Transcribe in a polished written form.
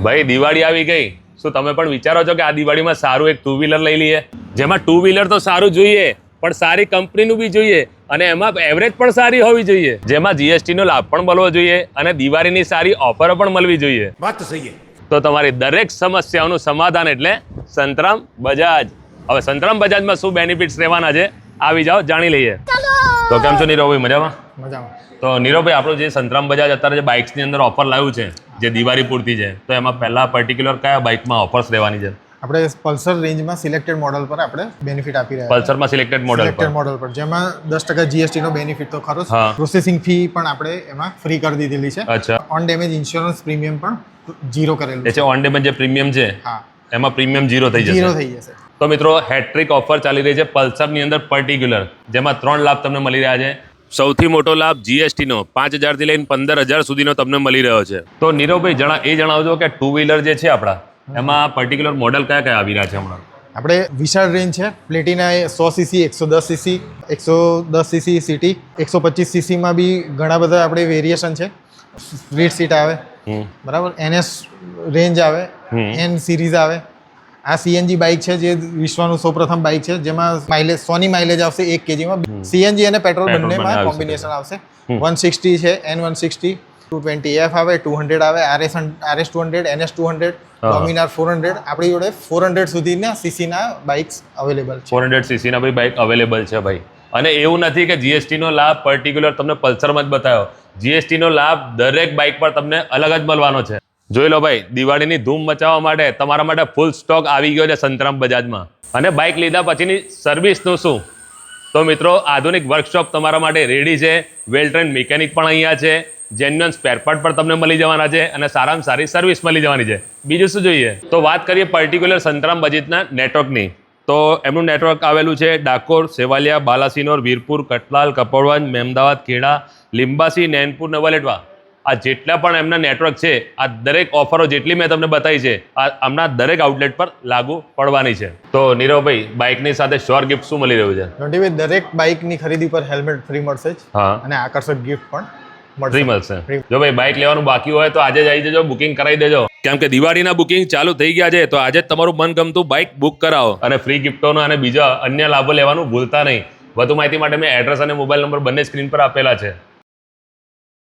ભાઈ દિવાળી આવી ગઈ, શું તમે પણ વિચારો છો કે આ દિવાળીમાં સારું એક ટુ વ્હીલર લઈ લઈએ? જેમાં ટુ વ્હીલર તો સારું જોઈએ, પણ સારી કંપનીનું બી જોઈએ અને એમાં એવરેજ પણ સારી હોવી જોઈએ, જેમાં જીએસટી નો લાભ પણ મળવો જોઈએ અને દિવાળીની સારી ઓફરો પણ મળવી જોઈએ. વાત તો સહી છે. તો તમારી દરેક સમસ્યાઓનું સમાધાન એટલે સંતરામ બજાજ. હવે સંતરામ બજાજમાં શું બેનિફિટ્સ રહેવાના છે, આવી જાઓ જાણી લઈએ. તો કેમ છો નીરવભાઈ, મજામાં? મજામાં. તો નીરવભાઈ, આપણું જે સંતરામ બજાજ અત્યારે જે બાઇક્સની અંદર ઓફર લાવ્યું છે, જે દિવાળી પૂરતી છે, તો એમાં પહેલા પર્ટિક્યુલર કયા બાઇકમાં ઓફર્સ રહેવાની છે? આપણે પલ્સર રેન્જમાં સિલેક્ટેડ મોડલ પર આપણે બેનિફિટ આપી રહ્યા પલ્સરમાં સિલેક્ટેડ મોડલ પર જેમાં 10% જીએસટી નો બેનિફિટ તો ખરો જ. પ્રોસેસિંગ ફી પણ આપણે એમાં ફ્રી કરી દીધેલી છે. અચ્છા. ઓન ડેમેજ ઇન્સ્યોરન્સ પ્રીમિયમ પણ ઝીરો કરેલું છે. ઓન ડેમેજ જે પ્રીમિયમ છે, હા, એમાં પ્રીમિયમ ઝીરો થઈ જશે. તો મિત્રો, હેટ્રિક ઓફર ચાલી રહી છે પલ્સરની અંદર પર્ટિક્યુલર, જેમાં 3 લાભ તમને મળી રહ્યા છે. સૌથી મોટો લાભ જીએસટી નો 5,000 થી લઈને 15,000 સુધીનો તમને મળી રહ્યો છે. તો નીરવભાઈ, એ જણાવજો કે ટુ વ્હીલર જે છે આપણા, એમાં પર્ટિક્યુલર મોડલ કયા કયા આવી રહ્યા છે હમણાં? આપણે વિશાળ રેન્જ છે. Platina 100 CC, 110 CC, 110 CC city, 125 સીસીમાં બી ઘણા બધા આપણે વેરિએશન છે. સ્પ્લિટ સીટ આવે, બરાબર, NS રેન્જ આવે, N સિરીઝ આવે. આ સીએનજી બાઇક છે, જે વિશ્વનું સૌપ્રથમ બાઇક છે જેમાં માઇલેજ 100 ની માઇલેજ આવશે 1 kgમાં. સીએનજી અને પેટ્રોલ બંનેમાં કોમ્બિનેશન આવશે. 160 છે, N160, 220F આવે, 200 આવે, RS 200, NS 200, ડોમિનાર 400. આપણી જોડે 400 સુધીના સીસીના બાઇક્સ અવેલેબલ છે. 400 સીસીના ભાઈ બાઇક અવેલેબલ છે ભાઈ. અને એવું નથી કે જીએસટી નો લાભ પર્ટિક્યુલર તમને પલ્સરમાં જ બતાવ્યો. જીએસટી નો લાભ દરેક બાઇક પર તમને અલગ જ મળવાનો છે. જોઈ લો ભાઈ, દિવાળીની ધૂમ મચાવવા માટે તમારા માટે ફૂલ સ્ટોક આવી ગયો છે સંતરામ બજાજમાં. અને બાઇક લીધા પછીની સર્વિસનું શું? તો મિત્રો, આધુનિક વર્કશોપ તમારા માટે રેડી છે. વેલ ટ્રેન્ડ મિકેનિક પણ અહીંયા છે. જેન્યુઅન સ્પેરપાર્ટ પણ તમને મળી જવાના છે અને સારામાં સારી સર્વિસ મળી જવાની છે. બીજું શું જોઈએ? તો વાત કરીએ પર્ટિક્યુલર સંતરામ બજાજના નેટવર્કની. તો એમનું નેટવર્ક આવેલું છે ડાકોર, સેવાલિયા, બાલાસિનોર, વીરપુર, કટલાલ, કપડવંજ, મહેમદાવાદ, ખેડા, લીંબાસી, નૈનપુર, નવલેટવા. આ જેટલા પણ એમના નેટવર્ક છે, આ દરેક ઓફરો જેટલી મેં તમને બતાવી છે, આ આમના દરેક આઉટલેટ પર લાગુ પડવાની છે. તો નીરવભાઈ, બાઇકની સાથે શ્યોર ગિફ્ટ શું મળી રહ્યું છે? નોટિભાઈ, દરેક બાઇકની ખરીદી પર હેલ્મેટ ફ્રી મળશે જ. હા, અને આકર્ષક ગિફ્ટ પણ ફ્રી મળશે. જો ભાઈ બાઇક લેવાનું બાકી હોય તો આજે જ આવી જજો, બુકિંગ કરાવી દેજો. કેમ કે દિવાળીના બુકિંગ ચાલુ થઈ ગયા છે, તો આજે જ તમારું મનગમતું બાઇક બુક કરાવો અને ફ્રી ગિફ્ટોનો અને બીજા અન્ય લાભો લેવાનું ભૂલતા નહીં. વધુ માહિતી માટે મેં એડ્રેસ અને મોબાઈલ નંબર બંને સ્ક્રીન પર આપેલા છે.